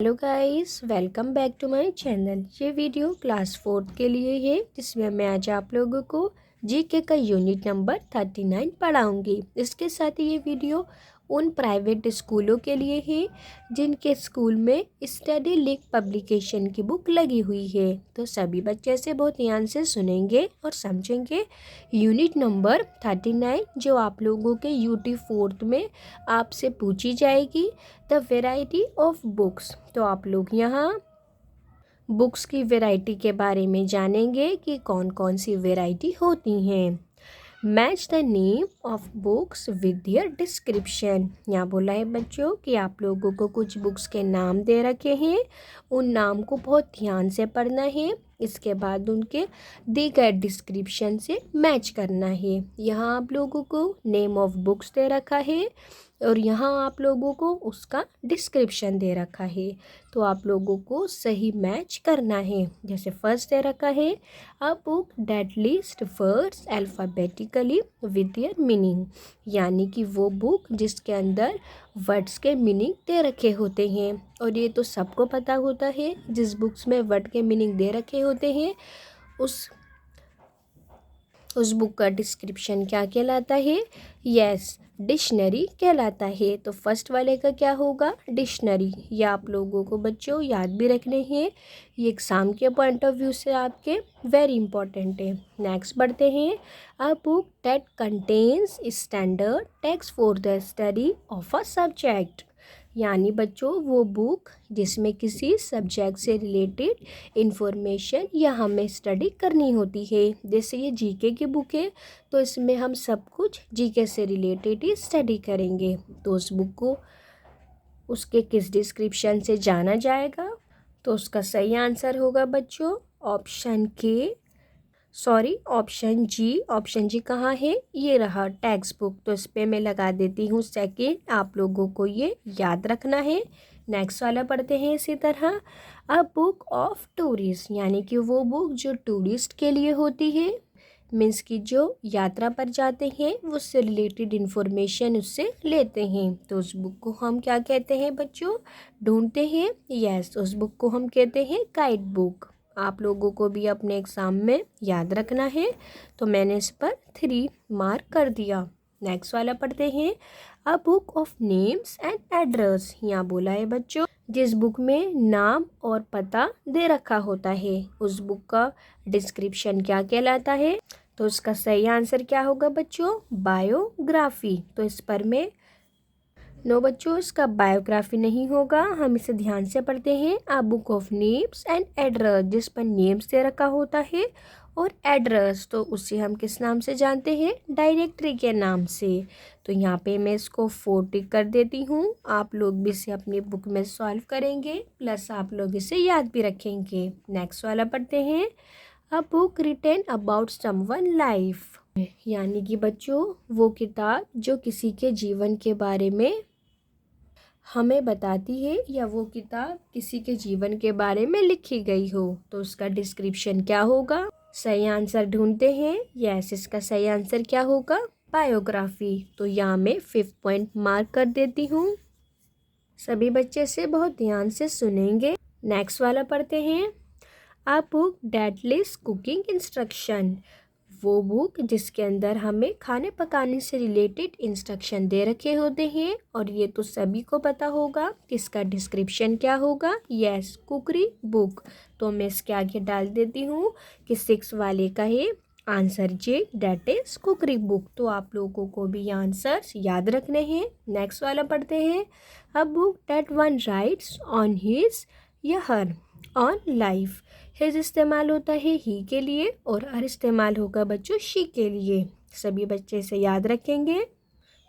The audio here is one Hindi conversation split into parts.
Hello guys, welcome back to my channel. ये वीडियो क्लास 4 के लिए है, जिसमें मैं आज आप लोगों को जीके का यूनिट नंबर 39 पढ़ाऊंगी। इसके साथ ही ये वीडियो उन प्राइवेट स्कूलों के लिए है जिनके स्कूल में स्टडी लिंक पब्लिकेशन की बुक लगी हुई है। तो सभी बच्चे से बहुत ध्यान से सुनेंगे और समझेंगे। यूनिट नंबर 39 जो आप लोगों के यूटी 4 में आपसे पूछी जाएगी, द वेराइटी ऑफ बुक्स। तो आप लोग यहाँ बुक्स की वैरायटी के बारे में जानेंगे कि कौन कौन सी वैरायटी होती हैं। Match the name of books with their description. यहाँ बोला है बच्चों कि आप लोगों को कुछ बुक्स के नाम दे रखे हैं, उन नाम को बहुत ध्यान से पढ़ना है। इसके बाद उनके दी गए डिस्क्रिप्शन से मैच करना है। यहाँ आप लोगों को नेम ऑफ बुक्स दे रखा है और यहाँ आप लोगों को उसका डिस्क्रिप्शन दे रखा है, तो आप लोगों को सही मैच करना है। जैसे फर्स्ट दे रखा है, a book that list words alphabetically with their meaning, यानी कि वो बुक जिसके अंदर वर्ड्स के मीनिंग दे रखे होते हैं। और ये तो सबको पता होता है, जिस बुक्स में वर्ड के मीनिंग दे रखे होते हैं उस बुक का डिस्क्रिप्शन क्या कहलाता है? यस, डिक्शनरी कहलाता है। तो फर्स्ट वाले का क्या होगा? डिक्शनरी। ये आप लोगों को बच्चों याद भी रखने हैं, ये एग्ज़ाम के पॉइंट ऑफ व्यू से आपके वेरी इंपॉर्टेंट है। नेक्स्ट बढ़ते हैं, a book that contains standard text for the study of a subject, यानी बच्चों वो बुक जिसमें किसी सब्जेक्ट से रिलेटेड इंफॉर्मेशन या हमें स्टडी करनी होती है। जैसे ये जीके की बुक है, तो इसमें हम सब कुछ जीके से रिलेटेड ही स्टडी करेंगे। तो उस बुक को उसके किस डिस्क्रिप्शन से जाना जाएगा? तो उसका सही आंसर होगा बच्चों ऑप्शन जी। ऑप्शन जी कहाँ है? ये रहा टेक्स्ट बुक। तो इस पर मैं लगा देती हूँ सेकेंड, आप लोगों को ये याद रखना है। नेक्स्ट वाला पढ़ते हैं इसी तरह, अ बुक ऑफ टूरिस्ट, यानी कि वो बुक जो टूरिस्ट के लिए होती है, मीन्स कि जो यात्रा पर जाते हैं वो उससे रिलेटेड इन्फॉर्मेशन उससे लेते हैं। तो उस बुक को हम क्या कहते हैं बच्चों? ढूंढते हैं। यस, उस बुक को हम कहते हैं गाइड बुक। आप लोगों को भी अपने एग्ज़ाम में याद रखना है, तो मैंने इस पर 3 मार्क कर दिया। नेक्स्ट वाला पढ़ते हैं, a book of names and address. यहाँ बोला है बच्चों जिस बुक में नाम और पता दे रखा होता है, उस बुक का डिस्क्रिप्शन क्या कहलाता है? तो उसका सही आंसर क्या होगा बच्चों? बायोग्राफी। तो इस पर में नो बच्चों, इसका बायोग्राफी नहीं होगा। हम इसे ध्यान से पढ़ते हैं, a book of names and address, जिस पर नेम्स दे रखा होता है और एड्रेस, तो उसे हम किस नाम से जानते हैं? डायरेक्टरी के नाम से। तो यहाँ पे मैं इसको 4 टिक कर देती हूँ। आप लोग भी इसे अपनी बुक में सॉल्व करेंगे, प्लस आप लोग इसे याद भी रखेंगे। नेक्स्ट वाला पढ़ते हैं, a book written about someone life, यानी कि बच्चों वो किताब जो किसी के जीवन के बारे में हमें बताती है, या वो किताब किसी के जीवन के बारे में लिखी गई हो। तो उसका डिस्क्रिप्शन क्या होगा? सही आंसर ढूंढते हैं। यस, इसका सही आंसर क्या होगा? बायोग्राफी। तो यहाँ मैं 5th पॉइंट मार्क कर देती हूँ। सभी बच्चे से बहुत ध्यान से सुनेंगे। नेक्स्ट वाला पढ़ते हैं, a book that list cooking instruction, वो बुक जिसके अंदर हमें खाने पकाने से रिलेटेड इंस्ट्रक्शन दे रखे होते हैं। और ये तो सभी को पता होगा कि इसका डिस्क्रिप्शन क्या होगा? यस, कुकरी बुक। तो मैं इसके आगे डाल देती हूँ कि 6 वाले का है answer J, that is cookery book. तो आप लोगों को भी आंसर्स याद रखने हैं। नेक्स्ट वाला पढ़ते हैं, a book that one rights on his या हर ऑन लाइफ। हिज इस्तेमाल होता है ही के लिए और हर इस्तेमाल होगा बच्चों शी के लिए। सभी बच्चे से याद रखेंगे,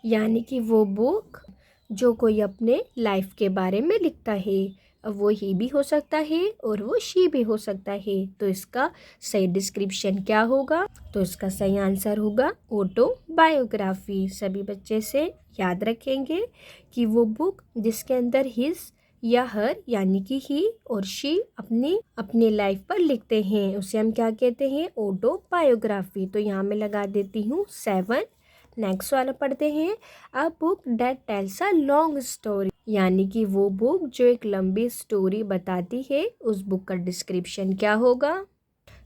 यानी कि वो बुक जो कोई अपने लाइफ के बारे में लिखता है, अब वो ही भी हो सकता है और वो शी भी हो सकता है। तो इसका सही डिस्क्रिप्शन क्या होगा? तो इसका सही आंसर होगा ऑटोबायोग्राफी। सभी बच्चे से याद रखेंगे कि वो बुक जिसके अंदर हिज या हर, यानी कि ही और शी अपनी लाइफ पर लिखते हैं, उसे हम क्या कहते हैं? ऑटोबायोग्राफी। तो यहाँ मैं लगा देती हूँ 7। नेक्स्ट वाला पढ़ते हैं, a book that tells a long story, यानी कि वो बुक जो एक लंबी स्टोरी बताती है, उस बुक का डिस्क्रिप्शन क्या होगा?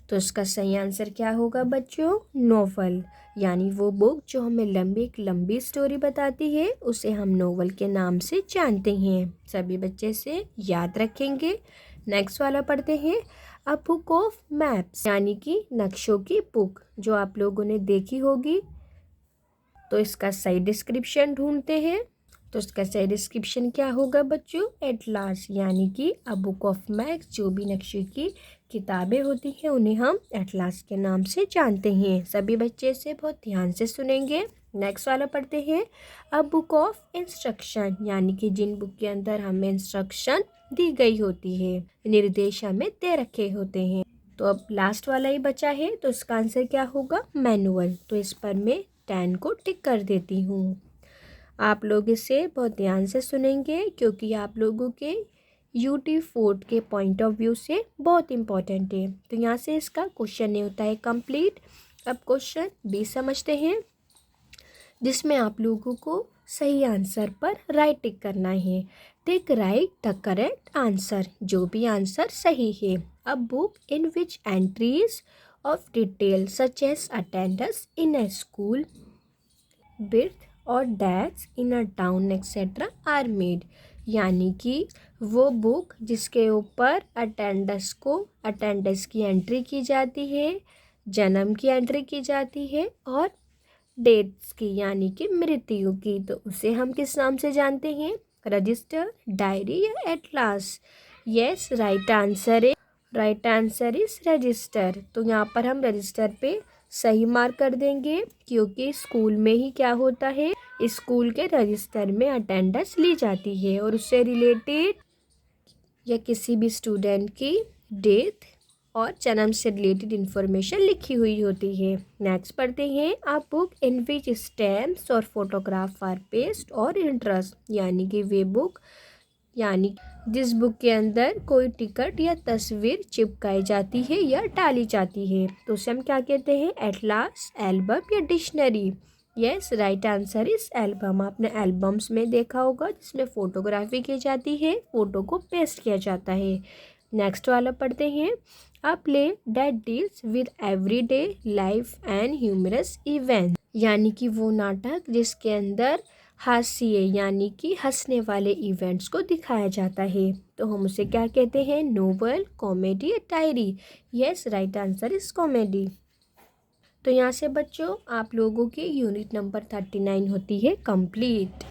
तो इसका सही आंसर क्या होगा बच्चों? नोवेल। यानी वो बुक जो हमें एक लंबी स्टोरी बताती है, उसे हम नोवेल के नाम से जानते हैं। सभी बच्चे से याद रखेंगे। नेक्स्ट वाला पढ़ते हैं, अ बुक ऑफ मैप्स, यानी कि नक्शों की बुक, जो आप लोगों ने देखी होगी। तो इसका सही डिस्क्रिप्शन ढूंढते हैं। तो इसका सही डिस्क्रिप्शन क्या होगा बच्चों? एटलास। यानी कि अ बुक ऑफ मैप्स, जो भी नक्शे की किताबें होती हैं उन्हें हम एटलास के नाम से जानते हैं। सभी बच्चे से बहुत ध्यान से सुनेंगे। नेक्स्ट वाला पढ़ते हैं, अ बुक ऑफ इंस्ट्रक्शन, यानी कि जिन बुक के अंदर हमें इंस्ट्रक्शन दी गई होती है, निर्देश हमें दे रखे होते हैं। तो अब लास्ट वाला ही बचा है, तो इसका आंसर क्या होगा? मैनुअल। तो इस पर मैं 10 को टिक कर देती हूँ। आप लोग इसे बहुत ध्यान से सुनेंगे, क्योंकि आप लोगों के UT4 के पॉइंट ऑफ व्यू से बहुत इम्पॉर्टेंट है। तो यहाँ से इसका क्वेश्चन नहीं होता है कंप्लीट। अब क्वेश्चन B समझते हैं, जिसमें आप लोगों को सही आंसर पर राइट टिक करना है। Tick right the correct answer, जो भी आंसर सही है। A book in which entries of detail such as attendance in a school, birth और deaths in a town etcetera are made. यानी कि वो बुक जिसके ऊपर अटेंडेंस की एंट्री की जाती है, जन्म की एंट्री की जाती है, और डेट्स की यानी कि मृत्यु की, तो उसे हम किस नाम से जानते हैं? रजिस्टर, डायरी या atlas? Yes, right answer is register. तो यहाँ पर हम रजिस्टर पे सही मार्क कर देंगे, क्योंकि स्कूल में ही क्या होता है, स्कूल के रजिस्टर में अटेंडेंस ली जाती है और उससे रिलेटेड या किसी भी स्टूडेंट की डेथ और जन्म से रिलेटेड इन्फॉर्मेशन लिखी हुई होती है। नेक्स्ट पढ़ते हैं, a book in which stamps और फोटोग्राफ आर पेस्ट और इंटरेस्ट। यानी कि वे बुक, यानी जिस बुक के अंदर कोई टिकट या तस्वीर चिपकाई जाती है या डाली जाती है, तो उसे हम क्या कहते हैं? एटलास, एल्बम या dictionary? Yes, right answer is album. आपने एल्बम्स में देखा होगा जिसमें फोटोग्राफी की जाती है, फोटो को पेस्ट किया जाता है। नेक्स्ट वाला पढ़ते हैं, a play that deals with everyday life and humorous event. यानी कि वो नाटक जिसके अंदर हास्य यानी कि हंसने वाले इवेंट्स को दिखाया जाता है, तो हम उसे क्या कहते हैं? नोवेल, कॉमेडी या diary? Yes, right answer is comedy. तो यहाँ से बच्चों आप लोगों की यूनिट नंबर 39 होती है कंप्लीट।